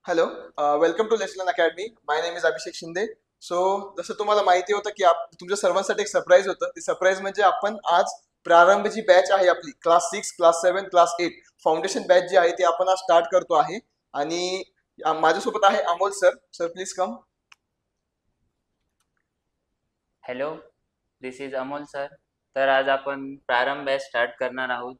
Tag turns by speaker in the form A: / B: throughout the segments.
A: Hello, welcome to लेसलन academy. My name is Abhishek Shinde. So जसं तुम्हाला माहिती होतं की तुमच्या सर्वांसाठी एक सरप्राईज होतं. ते सरप्राईज म्हणजे आपण आज प्रारंभ जी बॅच आहे आपली class 6, class 7, class 8 foundation batch जी आहे ती आपण आज स्टार्ट करतो आहे. आणि माझ्यासोबत आहे Amol sir. Sir please come.
B: Hello, this is Amol sir. तर आज आपण प्रारंभ बॅच स्टार्ट करणार आहोत.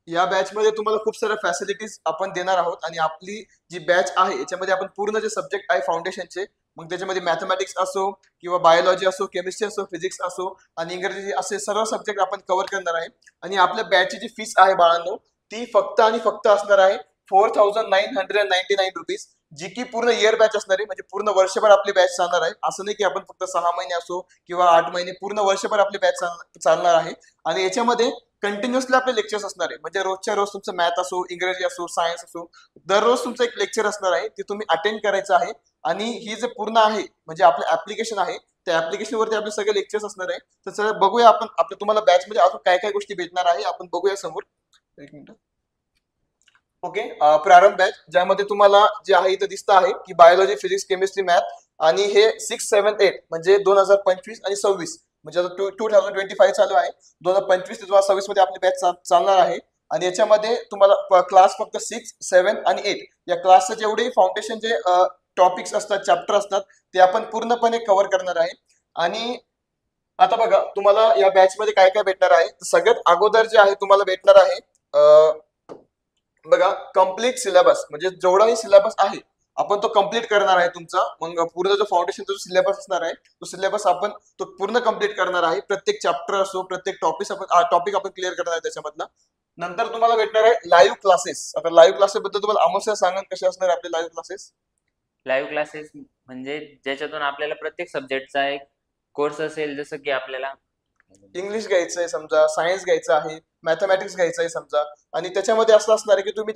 A: या बॅच मध्ये तुम्हाला खूप साऱ्या फॅसिलिटीज आपण देणार आहोत आणि आपली जी बॅच आहे याच्यामध्ये आपण पूर्ण जे सब्जेक्ट आहे फाउंडेशनचे, मग त्याच्यामध्ये मॅथमॅटिक्स असो किंवा बायोलॉजी असो, केमिस्ट्री असो, फिजिक्स असो आणि इंग्रजी असे सर्व सब्जेक्ट आपण कव्हर करणार आहे. आणि आपल्या बॅचची जी फीस आहे बाळांनो, ती फक्त आणि फक्त असणार आहे 4999 रुपीज, जी की पूर्ण इयर बॅच असणार आहे. म्हणजे पूर्ण वर्षभर आपली बॅच चालणार आहे. असं नाही की आपण फक्त 6 महिने असो किंवा 8 महिने, पूर्ण वर्षभर आपली बॅच चालणार आहे. आणि याच्यामध्ये कंटिन्युअसली आपले लेक्चर्स असणार आहे. म्हणजे रोजच्या रोज तुमचं मॅथ असो, इंग्रजी असो, सायन्स असो, दररोज तुमचं एक लेक्चर असणार आहे, ते तुम्ही अटेंड करायचं आहे. आणि ही जे पूर्ण आहे म्हणजे आपलं ऍप्लिकेशन आहे, त्या ऍप्लिकेशन वरती आपले सगळे लेक्चर्स असणार आहे. तर चला बघूया आपण आपल्या तुम्हाला बॅच मध्ये अजून काय काय गोष्टी भेटणार आहे, आपण बघूया समोर. एक मिनिट. ओके. प्रारंभ बॅच ज्यामध्ये तुम्हाला जे आहे इथं दिसतं आहे की बायोलॉजी, फिजिक्स, केमिस्ट्री, मॅथ, आणि हे 6, 7, 8 म्हणजे 2025 आणि 26, म्हणजे आता 2025 चालू आहे. 2025 ते 2026 मध्ये आपली बॅच चालणार आहे. आणि याच्यामध्ये तुम्हाला क्लास फक्त 6, 7 आणि 8 या क्लासचे जेवढे फाउंडेशनचे टॉपिक्स असतात, चॅप्टर असतात, ते आपण पूर्णपणे कव्हर करणार आहे. आणि आता बघा तुम्हाला या बॅच मध्ये काय काय भेटणार आहे. सगळ्यात अगोदर जे आहे तुम्हाला भेटणार आहे, बघा, कम्प्लीट सिलेबस. म्हणजे जेवढाही सिलेबस आहे आपण तो कम्प्लीट करणार आहे तुमचा. मग पूर्ण जो फाउंडेशनचा जो सिलेबस असणार आहे तो सिलेबस आपण तो पूर्ण कम्प्लीट करणार आहे. प्रत्येक चॅप्टर असो, प्रत्येक टॉपिक आपण क्लिअर करणार आहे त्याच्यामधला. नंतर तुम्हाला भेटणार आहे लाईव्ह क्लासेस. आता लाईव्ह क्लासेस बद्दल तुम्हाला अमोल सांगा कसे असणार आहे आपले लाईव्ह क्लासेस.
B: लाईव्ह क्लासेस म्हणजे ज्याच्यातून आपल्याला प्रत्येक सब्जेक्टचा एक कोर्स असेल, जसं की आपल्याला
A: इंग्लिश घ्यायचं आहे समजा, सायन्स घ्यायचं आहे, मॅथमॅटिक्स घ्यायचं आहे समजा. आणि त्याच्यामध्ये असं असणार आहे की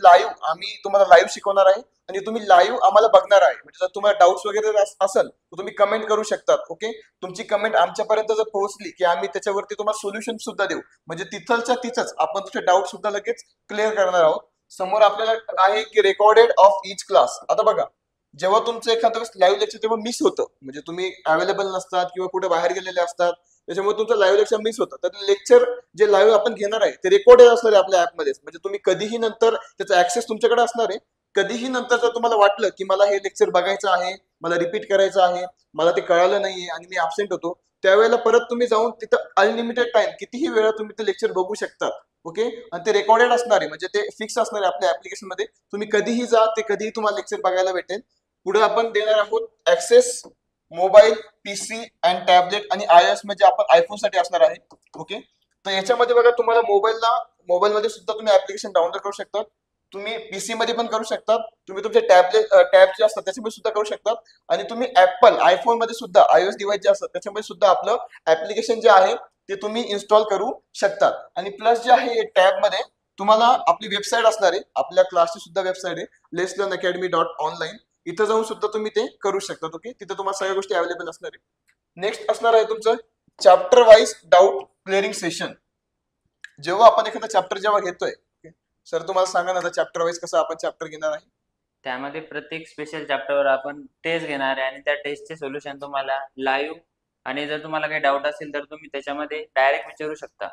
A: आम्ही तुम्हाला लाईव्ह शिकवणार आहे आणि तुम्ही लाईव्ह आम्हाला बघणार आहे. म्हणजे जर तुम्हाला डाऊट्स वगैरे असेल तर तुम्ही कमेंट करू शकतात. ओके. तुमची कमेंट आमच्यापर्यंत जर पोहोचली की आम्ही त्याच्यावरती तुम्हाला सोल्युशन सुद्धा देऊ. म्हणजे तिथलच्या तिथंच आपण तुमचे डाऊट सुद्धा लगेच क्लिअर करणार आहोत. समोर आपल्याला आहे की रेकॉर्डेड ऑफ इच क्लास. आता बघा, जेव्हा तुमचं एखादं लाईव्ह लेक्चर तेव्हा मिस होतं, म्हणजे तुम्ही अवेलेबल नसतात किंवा कुठे बाहेर गेलेले असतात, त्याच्यामुळे तुमचं लाईव्ह लेक्चर मिस होतं. तर लेक्चर जे लाईव्ह आपण घेणार आहे ते रेकॉर्डेड असणार आहे आपल्या ऍपमध्ये. म्हणजे तुम्ही कधीही नंतर त्याचा ऍक्सेस तुमच्याकडे असणार आहे. कधीही नंतर जर तुम्हाला वाटलं की मला हे लेक्चर बघायचं आहे, मला रिपीट करायचं आहे, मला ते कळालं नाहीये आणि मी ऍबसेंट होतो, त्यावेळेला परत तुम्ही जाऊन तिथं अनलिमिटेड टाइम कितीही वेळा तुम्ही ते लेक्चर बघू शकता. ओके. आणि ते रेकॉर्डेड असणार आहे, म्हणजे ते फिक्स असणार आहे आपल्या ऍप्लिकेशन मध्ये. तुम्ही कधीही जा, ते कधीही तुम्हाला लेक्चर बघायला भेटेल. पुढे आपण देणार आहोत access mobile, PC and tablet आणि iOS म्हणजे आपण आयफोन साठी असणार आहे. ओके. तर याच्यामध्ये बघा तुम्हाला मोबाईलमध्ये सुद्धा तुम्ही ऍप्लिकेशन डाउनलोड करू शकता. तुम्ही पीसी मध्ये पण करू शकतात. तुम्ही तुमचे टॅब जे असतात त्याच्यामध्ये सुद्धा करू शकतात. आणि तुम्ही ऍपल आयफोन मध्ये सुद्धा iOS डिव्हाइस जे असतात त्याच्यामध्ये सुद्धा आपलं ऍप्लिकेशन जे आहे ते तुम्ही इन्स्टॉल करू शकता. आणि प्लस जे आहे टॅब मध्ये तुम्हाला आपली वेबसाईट असणार आहे, आपल्या क्लासची सुद्धा वेबसाईट आहे, leslearnacademy.online. इथं जाऊन सुद्धा तुम्ही ते करू शकता. ओके. तिथं तुम्हाला सगळ्या गोष्टी अवेलेबल असणार आहे. नेक्स्ट असणार आहे तुमचं chapter wise doubt clearing session. जेव्हा आपण एखादा चॅप्टर जेव्हा घेतोय, सर तुम्हाला सांगा ना चॅप्टर वाईज कसं आपण चॅप्टर घेणार आहे.
B: त्यामध्ये प्रत्येक स्पेशल चॅप्टरवर आपण टेस्ट घेणार आहे आणि त्या टेस्टचे सोल्युशन तुम्हाला लाईव्ह, आणि जर तुम्हाला काही डाऊट असेल तर तुम्ही त्याच्यामध्ये डायरेक्ट विचारू शकता.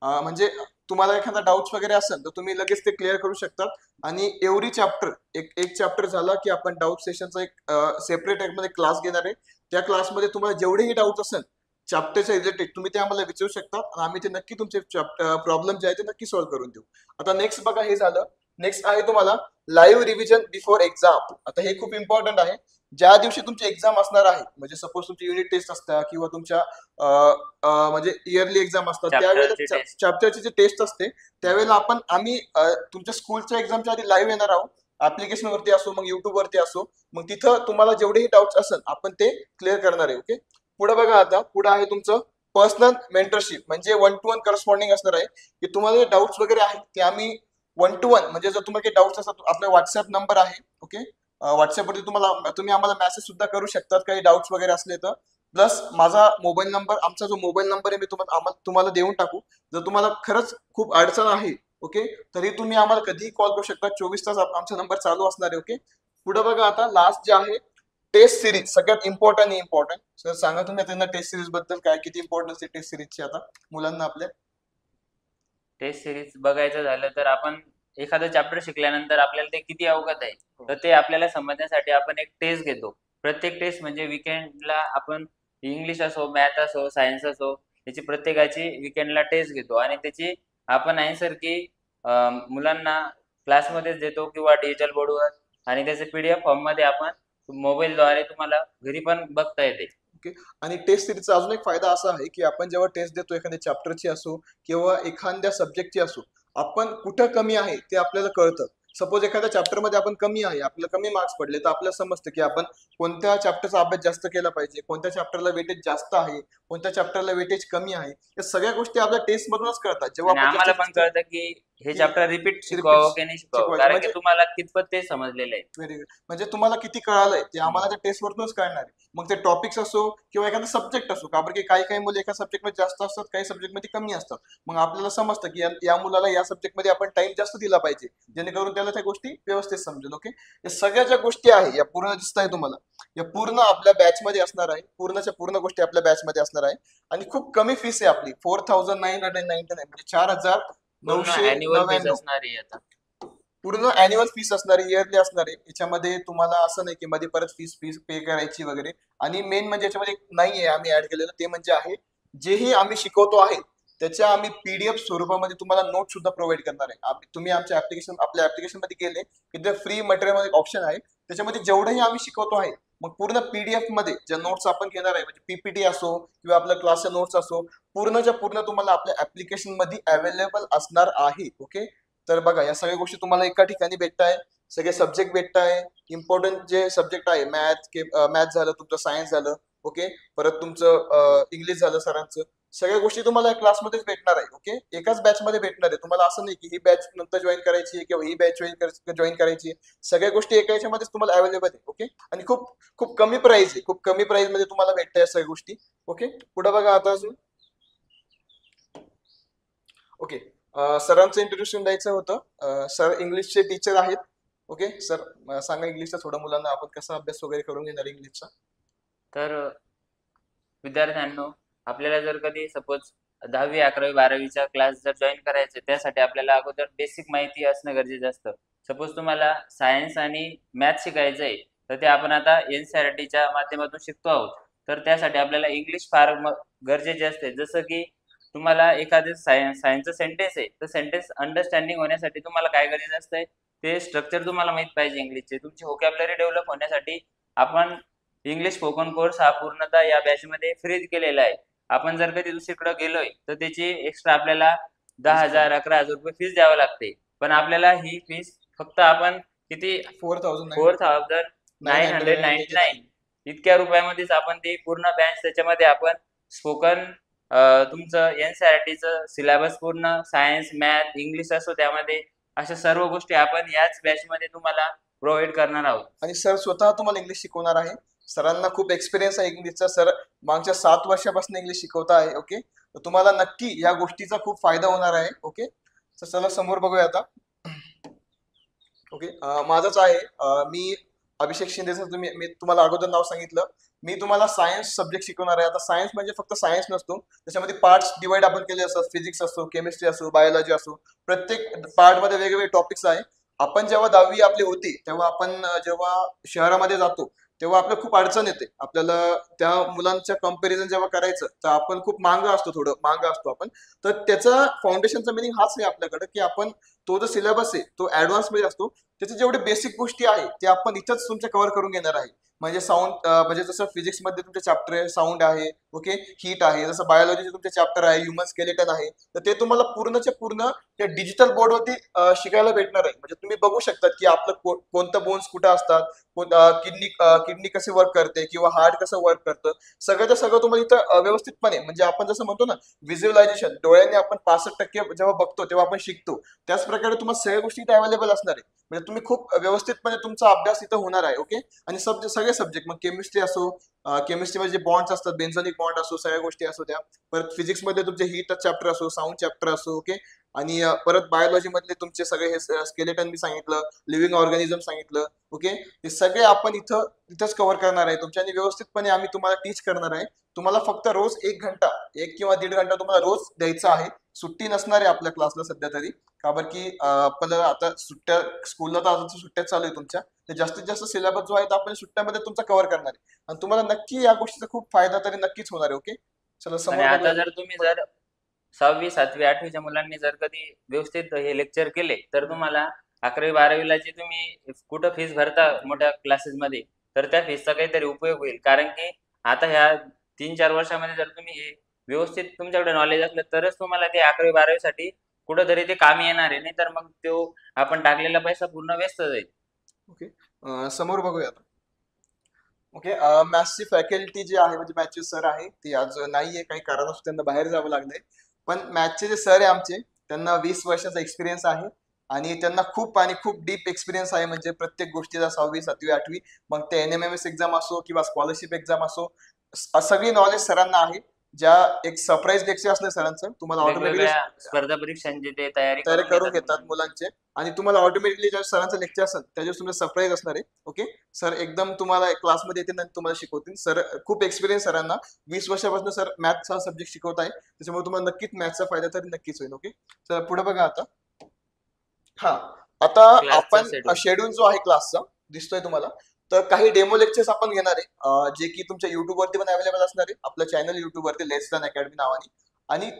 A: म्हणजे तुम्हाला एखादा डाऊट्स वगैरे असेल तर तुम्ही लगेच ते क्लिअर करू शकतात. आणि एव्हरी चॅप्टर एक चॅप्टर झाला की आपण डाऊट सेशनचा एक सेपरेट मध्ये क्लास घेणार आहे. त्या क्लासमध्ये तुम्हाला जेवढेही डाऊट असेल चॅप्टरच्या रिलेटेड तुम्ही ते आम्हाला विचारू शकता आणि आम्ही ते नक्की तुमचे प्रॉब्लेम जे आहे ते नक्की सॉल्व्ह करून देऊ. आता नेक्स्ट बघा, हे झालं. नेक्स्ट आहे तुम्हाला लाईव्ह रिव्हिजन बिफोर एक्झाम. आता हे खूप इम्पॉर्टंट आहे. ज्या दिवशी तुमची एक्झाम असणार आहे, म्हणजे सपोज तुमची युनिट टेस्ट असतात किंवा तुमच्या म्हणजे इयरली एक्झाम असतात,
B: चॅप्टरची
A: त्यावेळेला
B: टेस्ट.
A: चॅप्टरची जी टेस्ट असते त्यावेळेला आम्ही तुमच्या स्कूलच्या एक्झामच्या आधी लाईव्ह येणार आहोत. ऍप्लिकेशन वरती असो, मग युट्यूब वरती असो, मग तिथं तुम्हाला जेवढेही डाऊट्स असेल आपण ते क्लिअर करणार आहे. ओके. पुढे बघा, आता पुढे आहे तुमचं पर्सनल मेंटरशिप. म्हणजे 1-to-1 करस्पॉन्डिंग असणार आहे की तुम्हाला डाऊट्स वगैरे आहेत ते आम्ही 1-to-1, म्हणजे जर तुम्हाला काही डाऊट्स असतात आपला व्हॉट्सअप नंबर आहे. ओके. व्हॉट्सअपवरती तुम्ही आम्हाला मेसेज सुद्धा करू शकतात काही डाऊट्स वगैरे असले तर. प्लस माझा मोबाईल नंबर, आमचा जो मोबाईल नंबर आहे मी तुम्हाला देऊन टाकू. जर तुम्हाला खरंच खूप अडचण आहे, ओके, तरी तुम्ही आम्हाला कधीही कॉल करू शकता. 24 तास आमचा नंबर चालू असणार आहे. ओके. पुढे बघा आता लास्ट जे आहे टेस्ट सिरीज, सगळ्यात इम्पॉर्टंट सर सांगा तुम्ही त्यांना टेस्ट सिरीज बद्दल काय किती इम्पॉर्टन्स आहे टेस्ट सिरीजची आता मुलांना आपल्या.
B: टेस्ट सिरीज बघायचं झालं तर आपण एखादं चॅप्टर शिकल्यानंतर आपल्याला ते किती अवगत आहे
A: हो.
B: तर ते आपल्याला समजण्यासाठी आपण एक टेस्ट घेतो. प्रत्येक टेस्ट म्हणजे विकेंडला आपण इंग्लिश असो, मॅथ असो, सायन्स असो, त्याची प्रत्येकाची विकेंडला टेस्ट घेतो आणि त्याची आपण आन्सर की मुलांना क्लासमध्येच देतो किंवा डिजिटल बोर्डवर, आणि त्याचे PDF फॉर्म मध्ये आपण मोबाईलद्वारे तुम्हाला घरी पण बघता येते.
A: ओके. आणि टेस्ट सिरीजचा अजून एक फायदा असा आहे की आपण जेव्हा टेस्ट देतो एखाद्या चॅप्टरची असो किंवा एखाद्या सब्जेक्टची असो, आपण कुठं कमी आहे ते आपल्याला कळतं. सपोज एखाद्या चॅप्टर मध्ये आपण कमी आहे, आपल्याला कमी मार्क्स पडले, तर आपल्याला समजतं की आपण कोणत्या चॅप्टरचा अभ्यास जास्त केला पाहिजे, कोणत्या चॅप्टरला वेटेज जास्त आहे, कोणत्या चॅप्टरला वेटेज कमी आहे. या सगळ्या गोष्टी आपल्या टेस्ट मधूनच कळतात. जेव्हा
B: आणि
A: आपण
B: आम्हाला
A: जास्तीत
B: पण
A: जास्त
B: कळतं की हे
A: की
B: चॅप्टर रिपीट शिकवावं की नाही शिकवावं,
A: शिकवायचं
B: कारण की
A: म्हणजे
B: तुम्हाला कितपत ते समजलेलं आहे.
A: Very good. म्हणजे तुम्हाला किती कळालंय ते आम्हाला त्या टेस्ट वरतूनच कळणार आहे. मग ते टॉपिक्स असो किंवा एखादा सब्जेक्ट असो, का बरं की काही काही मुलं एका सब्जेक्ट मध्ये जास्त असतात, काही सब्जेक्ट मध्ये कमी असतात. मग आपल्याला समजतं की या मुलाला या सब्जेक्ट मध्ये आपण टाइम जास्त दिला पाहिजे, जेणेकरून त्याला त्या गोष्टी व्यवस्थित समजेल. ओके. या सगळ्या ज्या गोष्टी आहे या पूर्ण दिसत आहे तुम्हाला, या पूर्ण आपल्या बॅच मध्ये असणार आहे. पूर्णच्या पूर्ण गोष्टी आपल्या बॅच मध्ये असणार आहे. आणि खूप कमी फीस आहे आपली, 4999, म्हणजे
B: पूर्ण अॅन्युअल फीस
A: 4999.
B: असणार आहे आता.
A: पूर्ण अॅन्युअल फीस असणार आहे, इयरली असणार आहे. याच्यामध्ये तुम्हाला असं नाही की मध्ये परत फीस फीस पे करायची वगैरे. आणि मेन म्हणजे याच्यामध्ये नाही आहे आम्ही ऍड केलेलं, ते म्हणजे आहे जेही आम्ही शिकवतो आहे त्याच्या आम्ही PDF स्वरूपामध्ये तुम्हाला नोट सुद्धा प्रोव्हाइड करणार आहे. तुम्ही आमच्या आपल्या ऍप्लिकेशन मध्ये गेले की ते फ्री मटेरियल मध्ये ऑप्शन आहे, त्याच्यामध्ये जेवढंही आम्ही शिकवतो आहे मग पूर्ण PDF मध्ये ज्या नोट्स आपण घेणार आहे, म्हणजे PPT असो किंवा आपल्या क्लासच्या नोट्स असो, पूर्णच्या पूर्ण तुम्हाला आपल्या ऍप्लिकेशन मध्ये अवेलेबल असणार आहे. ओके. तर बघा या सगळ्या गोष्टी तुम्हाला एका ठिकाणी भेटताय, सगळे सब्जेक्ट भेटताय. इम्पॉर्टंट जे सब्जेक्ट आहे मॅथ झालं तुमचं, सायन्स झालं, ओके, परत तुमचं इंग्लिश झालं सरांचं, सगळ्या गोष्टी तुम्हाला या क्लासमध्येच भेटणार आहे. ओके. एकाच बॅच मध्ये भेटणार आहे तुम्हाला, असं नाही की ही बॅच नंतर जॉईन करायची आहे किंवा ही बॅच जॉईन करायची आहे. सगळ्या गोष्टी एका याच्यामध्येच तुम्हाला अवेलेबल आहे. ओके. आणि खूप खूप कमी प्राइस आहे, खूप कमी प्राइस मध्ये तुम्हाला भेटत या सगळ्या गोष्टी. ओके. पुढे बघा आता अजून. ओके. सरांचं इंट्रोड्युक्शन द्यायचं होतं. सर इंग्लिशचे टीचर आहेत. ओके. सर सांगा इंग्लिशचा थोडं मुलांना आपण कसा अभ्यास वगैरे करून घेणार इंग्लिशचा.
B: तर विद्यार्थ्यांनो, आपल्याला जर कधी सपोज 10वी 11वी 12वीचा क्लास जर जॉईन करायचे, त्यासाठी आपल्याला अगोदर बेसिक माहिती असणं गरजेचं असतं. सपोज तुम्हाला सायन्स आणि मॅथ शिकायचं आहे, तर ते आपण आता NCERTच्या माध्यमातून शिकतो आहोत. तर त्यासाठी आपल्याला इंग्लिश फार गरजेचे असते. जसं की तुम्हाला एखादं सायन्सचं सेंटेन्स आहे, तर सेंटेन्स अंडरस्टँडिंग होण्यासाठी तुम्हाला काय गरजेचं असतंय, ते स्ट्रक्चर तुम्हाला माहित पाहिजे इंग्लिशचे. तुमची व्होकॅब्युलरी डेव्हलप होण्यासाठी आपण इंग्लिश स्पोकन कोर्स हा पूर्णतः या बॅचमध्ये फ्रीज केलेला आहे. आपण जर कधी दुसरीकडे गेलोय तर त्याची एक्स्ट्रा आपल्याला 10,000 11,000 रुपये फीस द्यावी लागते. पण आपल्याला ही फीस फक्त आपण किती 4,999 इतक्या रुपयामध्येच आपण ती पूर्ण बॅच, त्याच्यामध्ये आपण स्पोकन तुमचं NCERTचं सिलेबस पूर्ण सायन्स, मॅथ, इंग्लिश असो, त्यामध्ये अशा सर्व गोष्टी आपण याच बॅचमध्ये तुम्हाला प्रोव्हाइड करणार आहोत.
A: आणि सर स्वतः तुम्हाला इंग्लिश शिकवणार आहे. सरांना खूप एक्सपिरियन्स आहे इंग्लिशचा. सर मागच्या 7 वर्षापासून इंग्लिश शिकवता आहे. ओके. तर तुम्हाला नक्की या गोष्टीचा खूप फायदा होणार आहे. ओके. तर चला समोर बघूया आता. ओके. माझंच आहे. मी अभिषेक शिंदेचं, मी तुम्हाला अगोदर नाव सांगितलं. मी तुम्हाला सायन्स सब्जेक्ट शिकवणार आहे. आता सायन्स म्हणजे फक्त सायन्स नसतो, त्याच्यामध्ये पार्ट्स डिवाइड आपण केले असतात. फिजिक्स असो, केमिस्ट्री असो, बायोलॉजी असो, प्रत्येक पार्ट मध्ये वेगवेगळे टॉपिक्स आहे. आपण जेव्हा 10वी आपली होती तेव्हा आपण जेव्हा शहरामध्ये जातो तेव्हा आपल्याला खूप अडचण येते. आपल्याला त्या मुलांच्या कम्पॅरिझन जेव्हा करायचं तर आपण खूप मागं असतो, थोडं मागं असतो आपण. तर त्याचा फाउंडेशनचा मिनिंग हाच आहे आपल्याकडे की आपण तो जो सिलेबस आहे तो ऍडव्हान्स मध्ये असतो. त्याचे जेवढे बेसिक गोष्टी आहे ते आपण इथंच तुमच्या कव्हर करून घेणार आहे. म्हणजे साऊंड, म्हणजे जसं फिजिक्स मध्ये तुमचे चॅप्टर आहे साऊंड आहे, ओके, हीट आहे, जसं बायोलॉजीचे तुमचे चॅप्टर आहे ह्युमन स्केलेटन आहे, तर ते तुम्हाला पूर्णच्या पूर्ण त्या डिजिटल बोर्डवरती शिकायला भेटणार आहे. म्हणजे तुम्ही बघू शकतात की आपलं कोणतं बोन्स कुठं असतात, किडनी कसे वर्क करते किंवा हार्ट कसं वर्क करतं, सगळ्याच्या सगळं तुम्हाला इथं व्यवस्थितपणे, म्हणजे आपण जसं म्हणतो ना व्हिज्युअलायझेशन, डोळ्यांनी आपण 65% जेव्हा बघतो तेव्हा आपण शिकतो, त्याच प्रकारे तुम्हाला सगळ्या गोष्टी इथे अवेलेबल असणार आहे. म्हणजे तुम्ही खूप व्यवस्थितपणे तुमचा अभ्यास इथं होणार आहे. ओके. आणि सगळे सब्जेक्ट, मग केमिस्ट्री असो, केमिस्ट्रीमध्ये जे बॉन्ड्स असतात, बेन्झोनिक बॉन्ड असो, सगळ्या गोष्टी असो त्या, परत फिजिक्स मध्ये तुमचे हीट चॅप्टर असो, साऊंड चॅप्टर असो, ओके, आणि परत बायोलॉजी मधले तुमचे सगळे हे स्केलेटन मी सांगितलं, लिव्हिंग ऑर्गॅनिझम सांगितलं. ओके, हे सगळे आपण इथंच कव्हर करणार आहे तुमच्या, आणि व्यवस्थितपणे आम्ही तुम्हाला टीच करणार आहे. तुम्हाला फक्त रोज 1 घंटा, 1 किंवा 1.5 घंटा तुम्हाला रोज द्यायचा आहे. सुट्टी नसणार आहे आपल्या क्लासला सध्या तरी, का बरं की आपल्याला आता सुट्ट्या, स्कूलला तर अजून सुट्ट्या चालू आहे तुमच्या, तर जास्तीत जास्त सिलेबस जो आहे तो आपण सुट्ट्यामध्ये तुमचा कव्हर करणार आहे. आणि तुम्हाला नक्की या गोष्टीचा खूप फायदा तरी नक्कीच होणार आहे. ओके, चला
B: आणि
A: समोर
B: आता
A: बघूया.
B: जर तुम्ही जर 6वी 7वी 8वीच्या मुलांनी जर कधी व्यवस्थित हे लेक्चर केले तर तुम्हाला 11वी 12वीला जे तुम्ही कुठं फीस भरता मोठ्या क्लासेस मध्ये, तर त्या फीसचा काहीतरी उपयोग होईल. कारण की आता ह्या 3-4 वर्षामध्ये जर तुम्ही हे व्यवस्थित तुमच्याकडे नॉलेज असलं तरच तुम्हाला ते 11वी 12वी साठी कुठंतरी ते कामी येणार आहे, नाही तर मग तो आपण टाकलेला पैसा पूर्ण व्यस्त जाईल.
A: ओके, समोर बघूया आता. ओके, मॅथ्सची फॅकल्टी जी आहे म्हणजे मॅथ्सचे सर आहे ती आज नाहीये, काही कारणास्तव त्यांना बाहेर जावं लागलंय. पण मॅथ्सचे जे सर आहे आमचे, त्यांना 20 वर्षाचा एक्सपिरियन्स आहे आणि त्यांना खूप आणि खूप डीप एक्सपिरियन्स आहे. म्हणजे प्रत्येक गोष्टीचा 6वी 7वी 8वी, मग ते NMMS एक्झाम असो किंवा स्कॉलरशिप एक्झाम असो, सगळी नॉलेज सरांना आहे. ज्या एक सरप्राईज लेक्चर असलं सरांचं, तुम्हाला ऑटोमॅटिकली
B: वेगवेगळ्या स्पर्धा परीक्षांची ते तयारी
A: तयारी
B: करून
A: करून
B: घेतात
A: घेतात
B: मुलांची.
A: मुलांचे. आणि तुम्हाला ऑटोमॅटिकली ज्या सरांचं लेक्चर असेल त्याच्यावर तुम्हाला सरप्राईज असणार आहे. ओके, सर एकदम तुम्हाला क्लासमध्ये येतील आणि तुम्हाला शिकवतील. सर खूप एक्सपिरियन्स सरांना, 20 वर्षापासून सर मॅथ्स हा सब्जेक्ट शिकवत आहे, त्याच्यामुळे तुम्हाला नक्कीच मॅथ्सचा फायदा तरी नक्कीच होईल. ओके, तर पुढे बघा आता. हा, आता
B: क्लासचा
A: आपण
B: शेड्यूल.
A: शेड्यूल जो आहे क्लासचा दिसतोय तुम्हाला, तर काही डेमो लेक्चर्स आपण घेणार आहे, जे की तुमच्या युट्यूब वरती पण अवेलेबल असणार आहे. आपलं चॅनल युट्यूब वरती लेट्स लर्न अकॅडमी नावाने, आणि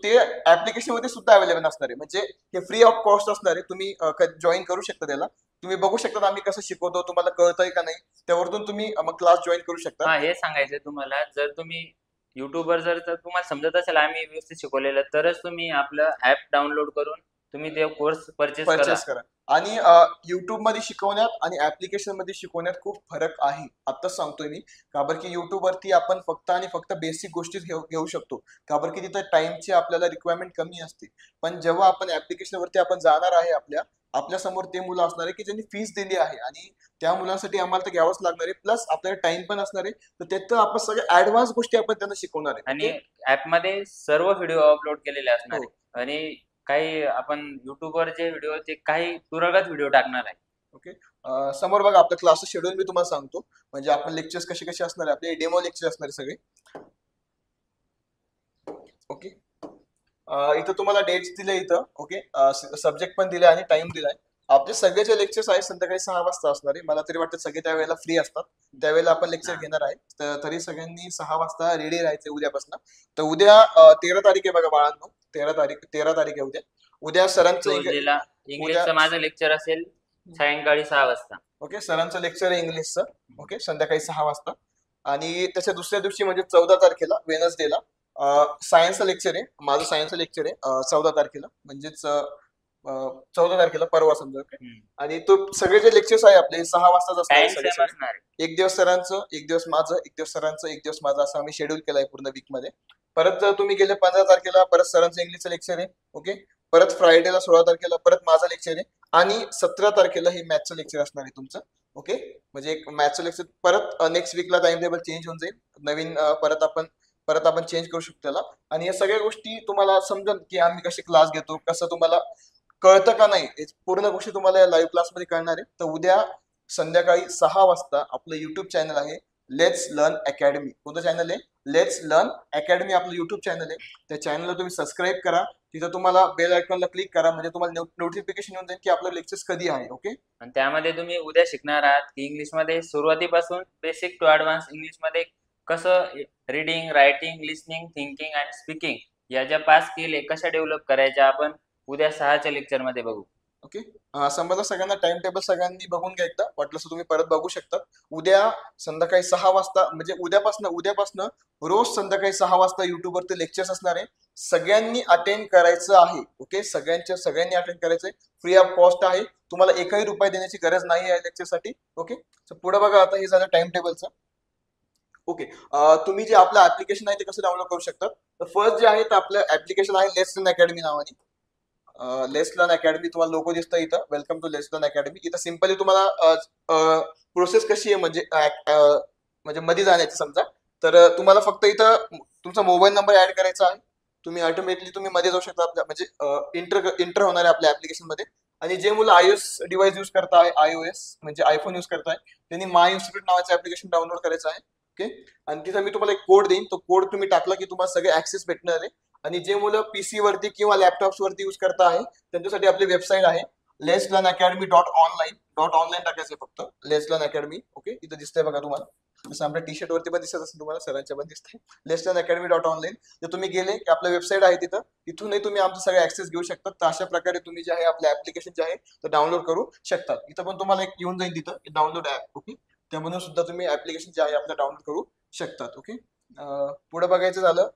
A: ते ऍप्लिकेशन मध्ये सुद्धा अवेलेबल असणार आहे. म्हणजे हे फ्री ऑफ कॉस्ट असणार आहे, तुम्ही जॉईन करू शकता त्याला. तुम्ही बघू शकता आम्ही कसं शिकवतो, तुम्हाला कळतंय का नाही, त्यावरून तुम्ही मग क्लास जॉईन करू शकता.
B: हा, हे सांगायचंय तुम्हाला, जर तुम्ही युट्यूबवर जर तुम्हाला समजत असेल आम्ही व्यवस्थित शिकवलेलं, तरच तुम्ही आपलं ऍप डाउनलोड करून तुम्ही ते कोर्स परचेस करा.
A: परचेस करा. आणि युट्यूब मध्ये शिकवण्यात आणि ऍप्लिकेशन मध्ये शिकवण्यात खूप फरक आहे, आताच सांगतोय मी. का बरं की युट्यूब वरती आपण फक्त आणि फक्त बेसिक गोष्टी घेऊ शकतो, का बरं की तिथं टाइमची आपल्याला रिक्वायरमेंट कमी असते. पण जेव्हा आपण ऍप्लिकेशन वरती आपण जाणार आहे, आपल्या समोर ते मुलं असणार आहे की ज्यांनी फीस दिली आहे, आणि त्या मुलांसाठी आम्हाला तर घ्यावंच लागणार आहे, प्लस आपल्याला टाइम पण असणार आहे. तर त्यात आपण सगळ्या ऍडव्हान्स गोष्टी आपण त्यांना शिकवणार आहे.
B: आणि
A: ओके,
B: ऍपमध्ये सर्व व्हिडिओ अपलोड केलेले असणार
A: हो.
B: आहे. आणि काही आपण युट्यूबवर जे व्हिडिओ ते काही तुरळक व्हिडिओ टाकणार आहे.
A: ओके, समोर बघा आपल्या क्लासचं शेड्यूल मी तुम्हाला सांगतो. म्हणजे आपण लेक्चर्स कसे कसे असणार आहे, आपले डेमो लेक्चर असणार आहे सगळे. ओके, इथं तुम्हाला डेट्स दिले इथं. ओके, सब्जेक्ट पण दिले आणि टाइम दिलाय. आपले सगळे जे लेक्चर्स आहेत संध्याकाळी 6 वाजता असणार आहे. मला तरी वाटतं सगळे त्यावेळेला फ्री असतात, त्यावेळेला आपण लेक्चर घेणार आहे. तर तरी सगळ्यांनी 6 वाजता रेडी राहायचं उद्यापासून. तर उद्या 13 तारीख आहे बघा बाळांनो, 13 तारीख आहे उद्या. उद्या सरांचं
B: ट्युजडेला
A: उद्या
B: इंग्लिशचं माझं लेक्चर असेल सायंकाळी 6 वाजता.
A: ओके, सरांचं लेक्चर आहे इंग्लिशचं. ओके, संध्याकाळी 6 वाजता. आणि त्याच्या दुसऱ्या दिवशी म्हणजे 14 तारखेला वेनसडेला सायन्सचं लेक्चर आहे. माझं सायन्सचं लेक्चर आहे 14 तारखेला, म्हणजेच 14 तारखेला परवा समजा. ओके,
B: हम्म.
A: आणि तो सगळे जे लेक्चर्स आहे आपले 6 वाजताच असणार आहे
B: टाइम
A: सगळे
B: सेम
A: सगळे.
B: असणार आहे.
A: एक दिवस सरांचं, एक दिवस माझं, एक दिवस सरांचं, एक दिवस माझं, असं आम्ही शेड्यूल केलाय पूर्ण वीक मध्ये. परत जर तुम्ही गेले 15 तारखेला परत सरांचं इंग्लिशचं लेक्चर आहे. ओके, परत फ्रायडेला 16 तारखेला परत माझं लेक्चर आहे, आणि 17 तारखेला हे मॅथचं लेक्चर असणार आहे तुमचं. ओके, म्हणजे एक मॅथचं लेक्चर परत नेक्स्ट वीकला टाइम टेबल चेंज होऊन जाईल. नवीन परत आपण चेंज करू शकतो त्याला. आणि या सगळ्या गोष्टी तुम्हाला समजेल की आम्ही कसे क्लास घेतो, कसं तुम्हाला कळतं का नाही, हे पूर्ण गोष्टी तुम्हाला लाईव्ह क्लासमध्ये कळणार आहे. तर उद्या संध्याकाळी 6 वाजता आपलं युट्यूब चॅनल आहे लेट्स लर्न अकॅडमी. कोणतं चॅनल आहे? लेट्स लर्न अकॅडमी आपलं युट्यूब चॅनल आहे. त्या चॅनलला तुम्ही सबस्क्राईब करा. तिथं तुम्हाला बेल आयकॉनला क्लिक करा, म्हणजे तुम्हाला नोटिफिकेशन येऊन जाईल की आपलं लेक्चर्स कधी आहे. ओके,
B: आणि त्यामध्ये तुम्ही उद्या शिकणार आहात की इंग्लिशमध्ये सुरुवातीपासून बेसिक टू ॲडव्हान्स इंग्लिशमध्ये कसं रीडिंग, रायटिंग, लिसनिंग, थिंकिंग आणि स्पीकिंग या ज्या 5 स्किल आहे कशा डेव्हलप करायच्या आपण उद्या 6च्या लेक्चरमध्ये बघू.
A: ओके, समजा सगळ्यांना टाइम टेबल सगळ्यांनी बघून घ्या एकदा, वाटलं तर तुम्ही परत बघू शकता. उद्या संध्याकाळी 6 वाजता, म्हणजे उद्यापासनं रोज संध्याकाळी 6 वाजता युट्यूबवरती लेक्चर्स असणार आहे. सगळ्यांनी अटेंड करायचं आहे. ओके, सगळ्यांनी अटेंड करायचंय, फ्री ऑफ कॉस्ट आहे. तुम्हाला एकही रुपये देण्याची गरज नाही आहे लेक्चरसाठी. ओके, पुढे बघा आता, हे झालं टाइम टेबलचं. ओके, तुम्ही जे आपलं ऍप्लिकेशन आहे ते कसं डाउनलोड करू शकता. तर फर्स्ट जे आहे तर आपलं ऍप्लिकेशन आहे लेट्स लर्न अकॅडमी नावाने. लेट्स लर्न अकॅडमी तुम्हाला लोगो दिसतं इथं, welcome to Let's Learn Academy. इथं सिम्पली तुम्हाला प्रोसेस कशी आहे म्हणजे मध्ये जाण्याची समजा. तर तुम्हाला फक्त इथं तुमचा मोबाईल नंबर ऍड करायचा आहे. तुम्ही ऑटोमॅटिकली तुम्ही मध्ये जाऊ शकता आपल्या म्हणजे इंटर होणार आहे आपल्या ऍप्लिकेशन मध्ये. आणि जे मुलं iOS डिव्हाइस युज करताय, iOS म्हणजे आयफोन युज करताय, त्यांनी माय इन्स्टिट्यूट नावाचं ऍप्लिकेशन डाउनलोड करायचं आहे. ओके. आणि तिथं मी तुम्हाला एक कोड देईन, तो कोड तुम्ही टाकला की तुम्हाला सगळे ऍक्सेस भेटणार आहे. आणि जे मुलं पीसी वरती किंवा लॅपटॉप्स वरती युज करता आहे त्यांच्यासाठी आपली वेबसाईट आहे leslearnacademy.online टाकायचं फक्त leslearnacademy. ओके, इथं दिसतंय बघा तुम्हाला, जसं आपल्या टी शर्ट वरती पण दिसत असेल तुम्हाला, सरांच्या पण दिसतंय leslearnacademy.online. जर तुम्ही गेले की आपलं वेबसाईट आहे तिथं, तिथूनही तुम्ही आमचे सगळे ऍक्सेस घेऊ शकता. तर अशा प्रकारे तुम्ही जे आहे आपलं ऍप्लिकेशन जे आहे ते डाउनलोड करू शकतात. इथं पण तुम्हाला एक येऊन जाईल तिथं डाउनलोड ऍप. ओके, त्यामधून सुद्धा तुम्ही ऍप्लिकेशन जे आहे आपलं डाउनलोड करू शकतात. ओके. पुढे बघायचं झालं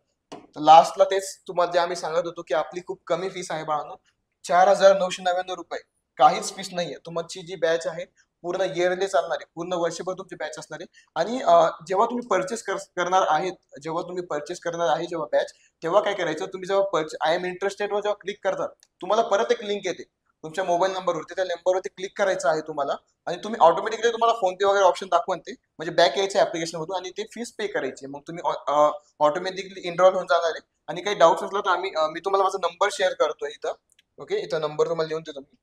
A: लास्टला तेच तुम्हाला जे आम्ही सांगत होतो की आपली खूप कमी फीस आहे बाळांनो, 4,999 रुपये. काहीच फीस नाहीये. तुमची जी बॅच आहे पूर्ण इयरली चालणार आहे, पूर्ण वर्षभर तुमची बॅच असणार आहे. आणि जेव्हा तुम्ही परचेस करणार आहेत, जेव्हा बॅच, तेव्हा काय करायचं, तुम्ही जेव्हा आय एम इंटरेस्टेड वर जेव्हा क्लिक करता, तुम्हाला परत एक लिंक येते तुमच्या मोबाईल नंबरवरती. त्या नंबरवरती क्लिक करायचं आहे तुम्हाला, आणि तुम्ही ऑटोमॅटिकली तुम्हाला फोन पे वगैरे ऑप्शन दाखवून ते म्हणजे बॅक यायचं ऍप्लिकेशन मधून आणि ते फीस पे करायची. मग तुम्ही ऑटोमॅटिकली इनरोल होऊन जाणार आहे. आणि काही डाऊट्स असला तर मी तुम्हाला माझा नंबर शेअर करतोय इथं. ओके, इथं नंबर तुम्हाला लिहून देतो मी.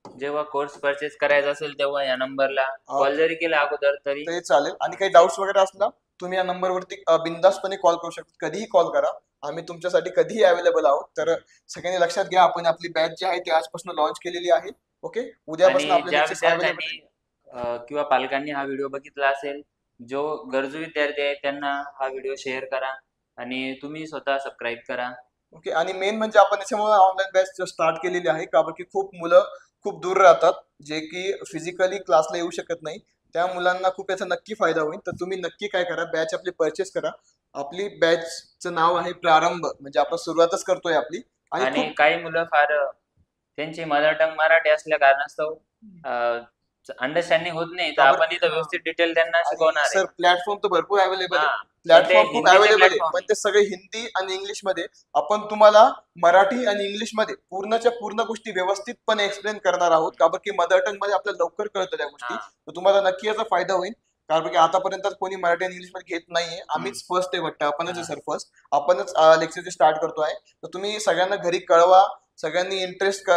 B: जेव्हा कोर्स परचेस करायचा असेल तेव्हा या नंबरला कॉल जरी केला अगोदर तरी
A: ते चालेल. आणि काही डाऊट्स वगैरे असला तुम्ही या नंबरवरती बिंदासपणे कॉल करू शकता, कधीही कॉल करा. आम्ही तुमच्यासाठी कधीही अवेलेबल आहोत. तर सगळ्यांनी लक्षात घ्या, आपण आपली बॅच जी आहे ती आजपासून लॉन्च केलेली आहे. ओके, उद्यापासून
B: आणि
A: आपले
B: ज्या
A: लेक्चर्स अवेलेबल आहे.
B: विद्यार्थ्यांनी किंवा पालकांनी हा व्हिडिओ बघितला असेल, जो गरजू विद्यार्थी आहे त्यांना हा व्हिडिओ शेअर करा आणि तुम्ही स्वतः सबस्क्राईब करा.
A: ओके. आणि मेन म्हणजे आपण याच्यामुळे ऑनलाईन बॅच स्टार्ट केलेली आहे का, की खूप मुलं खूप दूर राहतात, जे की फिजिकली क्लासला येऊ शकत नाही. त्या मुलांना खूप याचा नक्की फायदा होईल. तर तुम्ही नक्की काय करा, बॅच आपली परचेस करा. आपली बॅचचं नाव आहे प्रारंभ, म्हणजे आपण सुरुवातच करतोय आपली. आणि
B: आणि
A: खूप
B: काही मुलं फार त्यांची मदर टंग मराठी असल्या कारणास्तव अंडरस्टँडिंग होत नाही, तर आपण इथं व्यवस्थित डिटेल त्यांना
A: आणि
B: शिकवणार आहे.
A: सर प्लॅटफॉर्म तर भरपूर अवेलेबल आहे.
B: हा, पण ते
A: प्लॅटफॉर्म खूप
B: हिंदीचे
A: अवेलेबल आहे,
B: प्लॅटफॉर्म
A: पण
B: आहे.
A: ते सगळे हिंदी आणि इंग्लिश मध्ये. आपण तुम्हाला मराठी आणि इंग्लिश मध्ये पूर्णच्या पूर्ण गोष्टी व्यवस्थितपणे एक्सप्लेन करणार आहोत, का बरं की मदर टंग मध्ये आपल्याला लवकर कळतं त्या गोष्टी.
B: हा.
A: तर तुम्हाला नक्की याचा फायदा होईल, कारण की आतापर्यंत कोणी मराठी आणि इंग्लिश मध्ये घेत नाहीये. आम्हीच फर्स्ट आहे वाटतं, आपणच आहे सर फर्स्ट. आपणच लेक्चर स्टार्ट करतोय. तर तुम्ही सगळ्यांना घरी कळवा, सगळ्यांनी इंटरेस्ट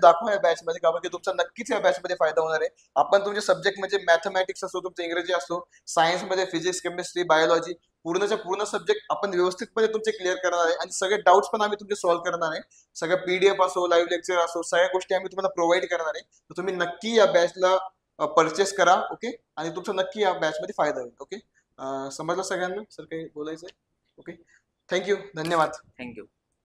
A: दाखवा या बॅच मध्ये, का बरं की तुमचा नक्कीच या बॅच मध्ये फायदा होणार आहे. आपण तुमचे सब्जेक्ट म्हणजे मॅथमॅटिक्स असो, तुमचं इंग्रजी असो, सायन्स मध्ये फिजिक्स, केमिस्ट्री, बायोलॉजी, पूर्णच्या पूर्ण सब्जेक्ट आपण व्यवस्थितपणे तुमचे क्लिअर करणार आहे. आणि सगळे डाऊट्स पण आम्ही तुमचे सॉल्व्ह करणार आहे. सगळं पीडीएफ असो, लाईव्ह लेक्चर असो, सगळ्या गोष्टी आम्ही तुम्हाला प्रोव्हाइड करणार आहे. तर तुम्ही नक्की या बॅचला परचेस करा. ओके, आणि तुमचा नक्की या बॅच मध्ये फायदा होईल. ओके, समजलं सगळ्यांना? सर काही बोलायचं? ओके, थँक्यू, धन्यवाद.
B: थँक्यू.